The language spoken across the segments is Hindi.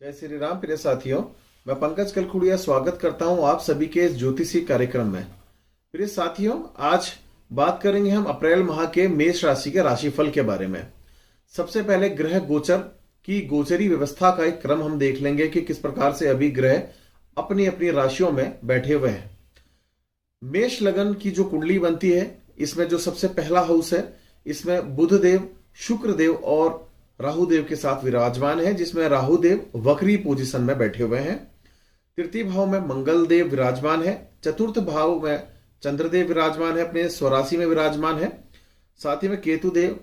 जय श्री राम प्रिय साथियों। मैं पंकज कलखुड़िया स्वागत करता हूं आप सभी के इस ज्योतिषी कार्यक्रम में। प्रिय साथियों, आज बात करेंगे हम अप्रैल माह के मेष राशि के राशिफल के बारे में। सबसे पहले ग्रह गोचर की गोचरी व्यवस्था का एक क्रम हम देख लेंगे कि किस प्रकार से अभी ग्रह अपनी अपनी राशियों में बैठे हुए हैं। मेष लगन की जो कुंडली बनती है, इसमें जो सबसे पहला हाउस है, इसमें बुध देव, शुक्र देव और राहु देव के साथ विराजमान है, जिसमें राहु देव वक्री पोजीशन में बैठे हुए हैं। तृतीय भाव में मंगल देव विराजमान है। चतुर्थ भाव में चंद्रदेव विराजमान है, अपने स्वराशि में विराजमान है। साथ ही में केतु देव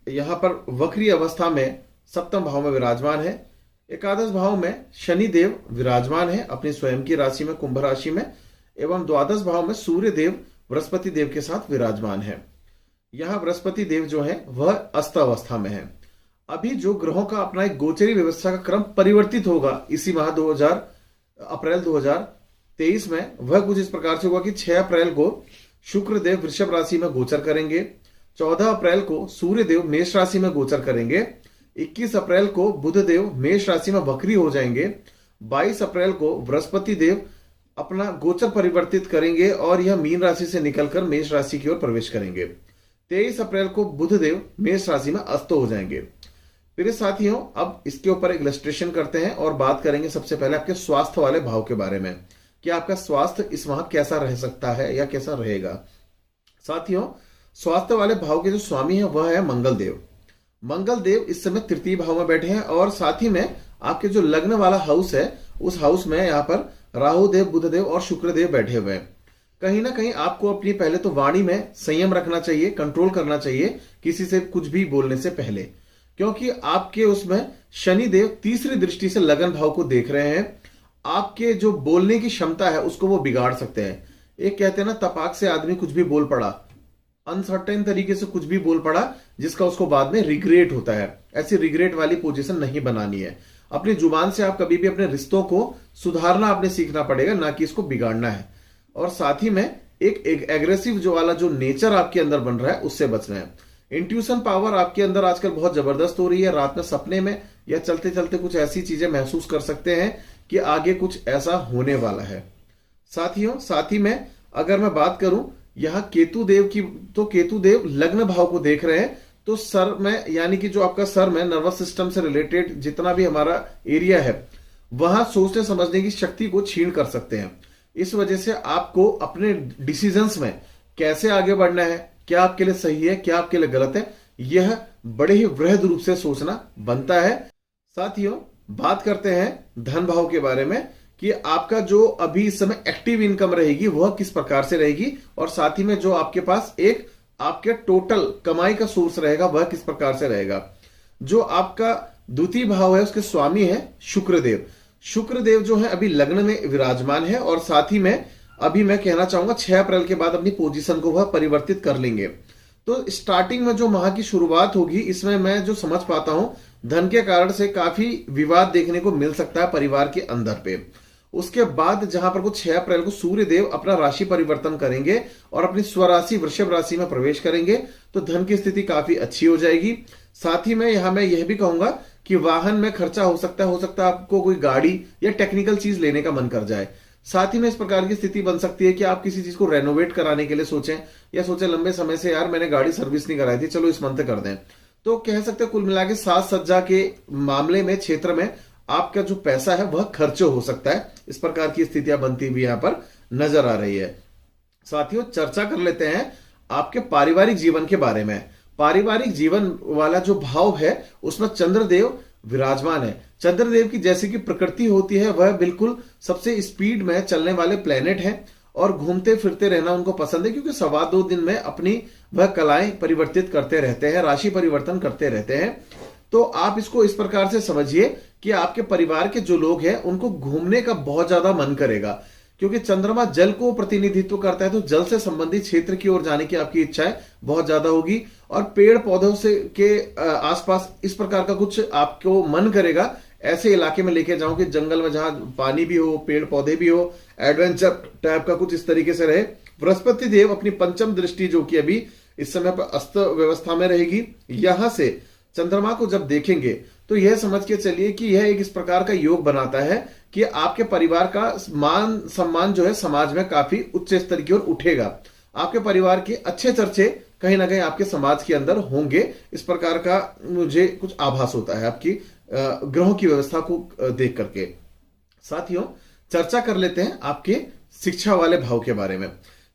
यहां पर वक्री अवस्था में सप्तम भाव में विराजमान है। एकादश भाव में शनि देव विराजमान है अपनी स्वयं की राशि में, कुंभ राशि में। एवं द्वादश भाव में सूर्य देव बृहस्पति देव के साथ विराजमान है। यहां बृहस्पति देव जो है वह अस्त अवस्था में है। अभी जो ग्रहों का अपना एक गोचरी व्यवस्था का क्रम परिवर्तित होगा इसी माह अप्रैल 2023 में, वह कुछ इस प्रकार से होगा कि 6 अप्रैल को शुक्र देव वृषभ राशि में गोचर करेंगे। 14 अप्रैल को सूर्य देव मेष राशि में गोचर करेंगे। 21 अप्रैल को बुध देव मेष राशि में वक्री हो जाएंगे। 22 अप्रैल को बृहस्पति देव अपना गोचर परिवर्तित करेंगे और यह मीन राशि से निकलकर मेष राशि की ओर प्रवेश करेंगे। 23 अप्रैल को बुध देव मेष राशि में अस्त हो जाएंगे। मेरे साथियों, अब इसके ऊपर एक इलस्ट्रेशन करते हैं और बात करेंगे सबसे पहले आपके स्वास्थ्य वाले भाव के बारे में कि आपका स्वास्थ्य इस माह कैसा रह सकता है या कैसा रहेगा। साथियों, स्वास्थ्य वाले भाव के जो स्वामी है वह है मंगल देव। मंगल देव इस समय तृतीय भाव में बैठे हैं और साथ ही में आपके जो लग्न वाला हाउस है उस हाउस में यहाँ पर राहु देव, बुध देव और शुक्र देव बैठे हुए हैं। कहीं ना कहीं आपको अपनी पहले तो वाणी में संयम रखना चाहिए, कंट्रोल करना चाहिए किसी से कुछ भी बोलने से पहले, क्योंकि आपके उसमें शनि देव तीसरी दृष्टि से लगन भाव को देख रहे हैं। आपके जो बोलने की क्षमता है उसको वो बिगाड़ सकते हैं। एक कहते हैं ना, तपाक से आदमी कुछ भी बोल पड़ा, अनसर्टेन तरीके से कुछ भी बोल पड़ा जिसका उसको बाद में रिग्रेट होता है। ऐसी रिग्रेट वाली पोजीशन नहीं बनानी है। अपनी जुबान से आप कभी भी अपने रिश्तों को सुधारना आपने सीखना पड़ेगा, ना कि इसको बिगाड़ना है। और साथ ही में एक एग्रेसिव जो वाला जो नेचर आपके अंदर बन रहा है उससे बचना है। इंट्यूशन पावर आपके अंदर आजकल बहुत जबरदस्त हो रही है। रात में सपने में या चलते चलते कुछ ऐसी चीजें महसूस कर सकते हैं कि आगे कुछ ऐसा होने वाला है। साथियों, साथ ही में अगर मैं बात करूं यहां केतु देव की, तो केतु देव लग्न भाव को देख रहे हैं। तो सर में, यानी कि जो आपका सर में नर्वस सिस्टम से रिलेटेड जितना भी हमारा एरिया है वहां सोचने समझने की शक्ति को छीन कर सकते हैं। इस वजह से आपको अपने डिसीजंस में कैसे आगे बढ़ना है, क्या आपके लिए सही है, क्या आपके लिए गलत है, यह बड़े ही वृहद रूप से सोचना बनता है। साथियों, बात करते हैं धन भाव के बारे में कि आपका जो अभी इस समय एक्टिव इनकम रहेगी वह किस प्रकार से रहेगी, और साथ ही में जो आपके पास एक आपके टोटल कमाई का सोर्स रहेगा वह किस प्रकार से रहेगा। जो आपका द्वितीय भाव है उसके स्वामी है शुक्रदेव। शुक्रदेव जो है अभी लग्न में विराजमान है और साथ ही में अभी मैं कहना चाहूंगा 6 अप्रैल के बाद अपनी पोजीशन को वह परिवर्तित कर लेंगे। तो स्टार्टिंग में जो माह की शुरुआत होगी इसमें मैं जो समझ पाता हूं धन के कारण से काफी विवाद देखने को मिल सकता है परिवार के अंदर पे। उसके बाद जहां पर को 6 अप्रैल को सूर्य देव अपना राशि परिवर्तन करेंगे और अपनी स्वराशि वृषभ राशि में प्रवेश करेंगे तो धन की स्थिति काफी अच्छी हो जाएगी। साथ ही में यहां मैं यह भी कहूंगा कि वाहन में खर्चा हो सकता है आपको कोई गाड़ी या टेक्निकल चीज लेने का मन कर जाए। साथ ही में इस प्रकार की स्थिति बन सकती है कि आप किसी चीज को रेनोवेट कराने के लिए सोचें या सोचें लंबे समय से, यार मैंने गाड़ी सर्विस नहीं कराई थी, चलो इस मंथ कर दें। तो कह सकते हैं कुल मिला के साज सज्जा के मामले में, क्षेत्र में आपका जो पैसा है वह खर्च हो सकता है। इस प्रकार की स्थितियां बनती हुई यहां पर नजर आ रही है। साथियों, चर्चा कर लेते हैं आपके पारिवारिक जीवन के बारे में। पारिवारिक जीवन वाला जो भाव है उसमें चंद्रदेव विराजमान है। चंद्रदेव की जैसे कि प्रकृति होती है वह बिल्कुल सबसे स्पीड में चलने वाले प्लेनेट हैं और घूमते फिरते रहना उनको पसंद है, क्योंकि 2.25 दिन में अपनी वह कलाएं परिवर्तित करते रहते हैं, राशि परिवर्तन करते रहते हैं। तो आप इसको इस प्रकार से समझिए कि आपके परिवार के जो लोग हैं उनको घूमने का बहुत ज्यादा मन करेगा, क्योंकि चंद्रमा जल को प्रतिनिधित्व करता है। तो जल से संबंधित क्षेत्र की ओर जाने की आपकी इच्छाएं बहुत ज्यादा होगी और पेड़ पौधों से के आसपास इस प्रकार का कुछ आपको मन करेगा। ऐसे इलाके में लेके जाओ कि जंगल में जहां पानी भी हो, पेड़ पौधे भी हो, एडवेंचर टाइप का कुछ इस तरीके से रहे। बृहस्पति देव अपनी पंचम दृष्टि जो कि अभी इस समय पर अस्त व्यवस्था में रहेगी, यहां से चंद्रमा को जब देखेंगे तो यह समझ के चलिए कि यह एक इस प्रकार का योग बनाता है कि आपके परिवार का मान सम्मान जो है समाज में काफी उच्च स्तर की ओर उठेगा। आपके परिवार के अच्छे चर्चे कहीं ना कहीं आपके समाज के अंदर होंगे, इस प्रकार का मुझे कुछ आभास होता है आपकी ग्रहों की व्यवस्था को देख करके। साथियों, चर्चा कर लेते हैं आपके शिक्षा वाले भाव के बारे में।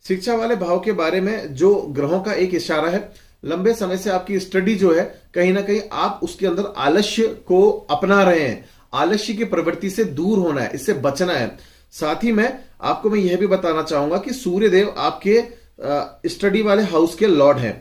शिक्षा वाले भाव के बारे में जो ग्रहों का एक इशारा है, लंबे समय से आपकी स्टडी जो है कहीं ना कहीं आप उसके अंदर आलस्य को अपना रहे हैं। आलस्य की प्रवृत्ति से दूर होना है, इससे बचना है। साथ ही में आपको मैं यह भी बताना चाहूंगा कि सूर्य देव आपके स्टडी वाले हाउस के लॉर्ड हैं।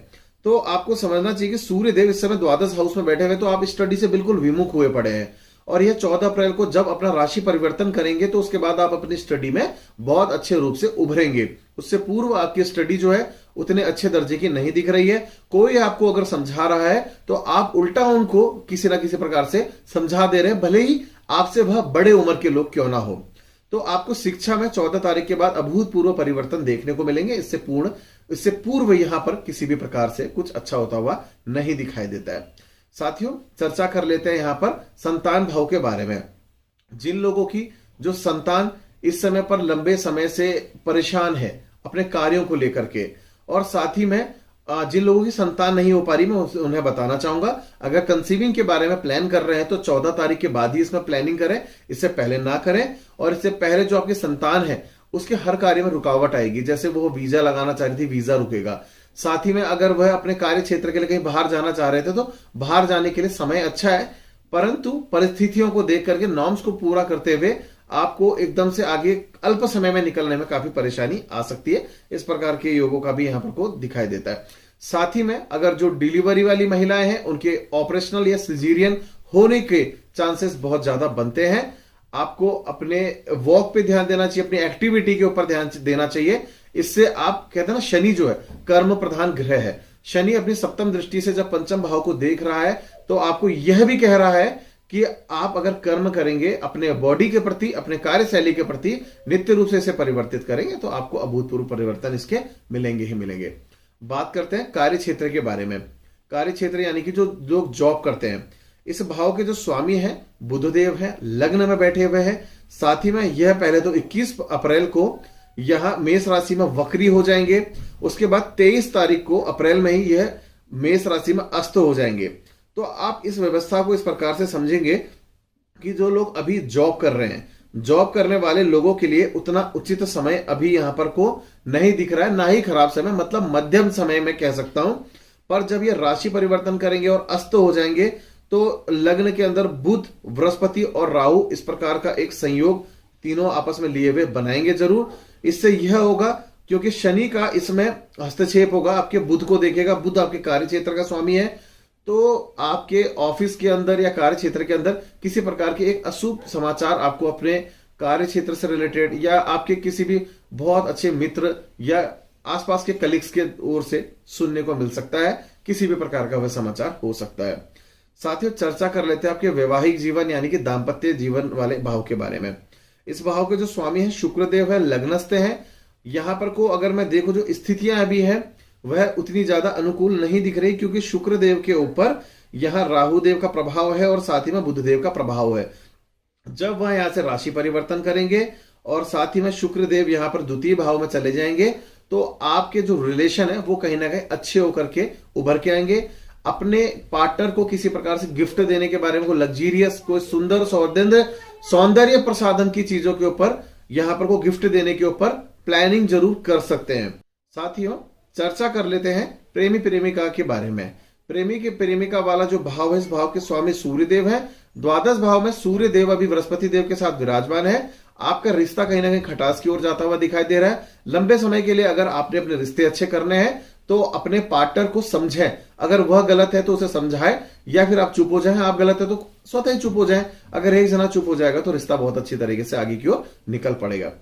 तो आपको समझना चाहिए कि सूर्य देव इस समय द्वादश हाउस में बैठे हुए, तो आप स्टडी से बिल्कुल विमुख हुए पड़े हैं। और यह 14 अप्रैल को जब अपना राशि परिवर्तन करेंगे तो उसके बाद आप अपनी स्टडी में बहुत अच्छे रूप से उभरेंगे। उससे पूर्व आपकी स्टडी जो है उतने अच्छे दर्जे की नहीं दिख रही है। कोई आपको अगर समझा रहा है तो आप उल्टा उनको किसी ना किसी प्रकार से समझा दे रहे हैं, भले ही आपसे वह बड़े उम्र के लोग क्यों ना हो। तो आपको शिक्षा में 14 तारीख के बाद अभूतपूर्व परिवर्तन देखने को मिलेंगे। इससे पूर्व यहां पर किसी भी प्रकार से कुछ अच्छा होता हुआ नहीं दिखाई देता है। साथियों, चर्चा कर लेते हैं यहां पर संतान भाव के बारे में। जिन लोगों की जो संतान इस समय पर लंबे समय से परेशान है अपने कार्यों को लेकर के, और साथ ही में जिन लोगों की संतान नहीं हो पा रही, मैं उन्हें बताना चाहूंगा, अगर कंसीविंग के बारे में प्लान कर रहे हैं तो 14 तारीख के बाद ही इसमें प्लानिंग करें, इससे पहले ना करें। और इससे पहले जो आपकी संतान है उसके हर कार्य में रुकावट आएगी। जैसे वो वीजा लगाना चाह रही थी, वीजा रुकेगा। साथ ही में अगर वह अपने कार्य क्षेत्र के लिए कहीं बाहर जाना चाह रहे थे तो बाहर जाने के लिए समय अच्छा है, परंतु परिस्थितियों को देख करके नॉर्म्स को पूरा करते हुए आपको एकदम से आगे अल्प समय में निकलने में काफी परेशानी आ सकती है। इस प्रकार के योगों का भी यहां पर को दिखाई देता है। साथ ही में अगर जो डिलीवरी वाली महिलाएं हैं उनके ऑपरेशनल या सिजेरियन होने के चांसेस बहुत ज्यादा बनते हैं। आपको अपने वॉक पे ध्यान देना चाहिए, अपनी एक्टिविटी के ऊपर ध्यान देना चाहिए। इससे आप कहते हैं ना, शनि जो है कर्म प्रधान ग्रह है। शनि अपनी सप्तम दृष्टि से जब पंचम भाव को देख रहा है तो आपको यह भी कह रहा है कि आप अगर कर्म करेंगे अपने बॉडी के प्रति, अपने कार्यशैली के प्रति नित्य रूप से इसे परिवर्तित करेंगे तो आपको अभूतपूर्व परिवर्तन इसके मिलेंगे ही मिलेंगे। बात करते हैं कार्य क्षेत्र के बारे में। कार्य क्षेत्र यानी कि जो लोग जॉब करते हैं, इस भाव के जो स्वामी हैं बुधदेव हैं, लग्न में बैठे हुए हैं। साथ ही में यह पहले तो 21 अप्रैल को यहां मेष राशि में वक्री हो जाएंगे। उसके बाद 23 तारीख को अप्रैल में ही यह मेष राशि में अस्त हो जाएंगे। तो आप इस व्यवस्था को इस प्रकार से समझेंगे कि जो लोग अभी जॉब कर रहे हैं, जॉब करने वाले लोगों के लिए उतना उचित समय अभी यहां पर को नहीं दिख रहा है, ना ही खराब समय, मतलब मध्यम समय में कह सकता हूं। पर जब ये राशि परिवर्तन करेंगे और अस्त हो जाएंगे तो लग्न के अंदर बुध, बृहस्पति और राहु इस प्रकार का एक संयोग तीनों आपस में लिए हुए बनाएंगे जरूर। इससे यह होगा क्योंकि शनि का इसमें हस्तक्षेप होगा, आपके बुध को देखेगा। बुध आपके कार्य क्षेत्र का स्वामी है, तो आपके ऑफिस के अंदर या कार्य क्षेत्र के अंदर किसी प्रकार के एक अशुभ समाचार आपको अपने कार्य क्षेत्र से रिलेटेड या आपके किसी भी बहुत अच्छे मित्र या आसपास के कलीग्स के ओर से सुनने को मिल सकता है। किसी भी प्रकार का वह समाचार हो सकता है। साथियों, चर्चा कर लेते हैं आपके वैवाहिक जीवन यानी कि दाम्पत्य जीवन वाले भाव के बारे में। इस भाव के जो स्वामी है शुक्रदेव है, लग्नस्थ है। यहां पर को अगर मैं देखूं जो स्थितियां अभी है वह उतनी ज्यादा अनुकूल नहीं दिख रही, क्योंकि शुक्रदेव के ऊपर यहां राहुदेव का प्रभाव है और साथ ही में बुधदेव का प्रभाव है। जब वह यहां से राशि परिवर्तन करेंगे और साथ ही में शुक्रदेव यहां पर द्वितीय भाव में चले जाएंगे तो आपके जो रिलेशन है वो कहीं ना कहीं अच्छे होकर के उभर के आएंगे। अपने पार्टनर को किसी प्रकार से गिफ्ट देने के बारे में, को लग्जीरियस, कोई सुंदर सौंदर्य प्रसाधन की चीजों के ऊपर यहां पर को गिफ्ट देने के ऊपर प्लानिंग जरूर कर सकते हैं। साथियों, चर्चा कर लेते हैं प्रेमी प्रेमिका के बारे में। प्रेमी के प्रेमिका वाला जो भाव है, इस भाव के स्वामी सूर्यदेव है। द्वादश भाव में सूर्यदेव अभी बृहस्पति देव के साथ विराजमान है। आपका रिश्ता कहीं ना कहीं खटास की ओर जाता हुआ दिखाई दे रहा है। लंबे समय के लिए अगर आपने अपने रिश्ते अच्छे करने हैं तो अपने पार्टनर को समझें। अगर वह गलत है तो उसे समझाएं, या फिर आप चुप हो जाएं। आप गलत है तो स्वतः ही चुप हो जाएं। अगर एक जना चुप हो जाएगा तो रिश्ता बहुत अच्छी तरीके से आगे की ओर निकल पड़ेगा।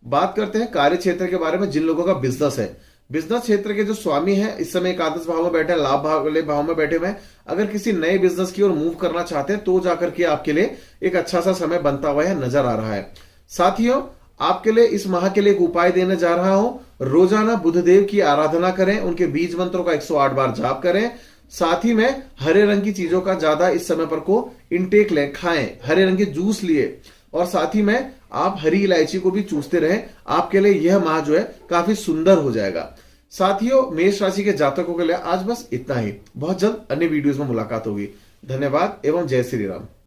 बात करते हैं कार्य क्षेत्र के बारे में। जिन लोगों का बिजनेस है, बिजनेस क्षेत्र के जो स्वामी है इस समय एकादश भाव में बैठे हैं, लाभ भाव वाले भाव में बैठे हुए हैं। अगर किसी नए बिजनेस की ओर मूव करना चाहते हैं तो जाकर के आपके लिए एक अच्छा सा समय बनता हुआ है, नजर आ रहा है। साथियों, आपके लिए इस माह के लिए एक उपाय देने जा रहा हूं। रोजाना बुधदेव की आराधना करें, उनके बीज मंत्रों का 108 बार जाप करें। साथ ही में हरे रंग की चीजों का ज्यादा इस समय पर को इनटेक लें, खाएं, हरे रंग के जूस लिए, और साथ ही में आप हरी इलायची को भी चूसते रहें। आपके लिए यह माह जो है काफी सुंदर हो जाएगा। साथियों, मेष राशि के जातकों के लिए आज बस इतना ही। बहुत जल्द अन्य वीडियोस में मुलाकात होगी। धन्यवाद एवं जय श्री राम।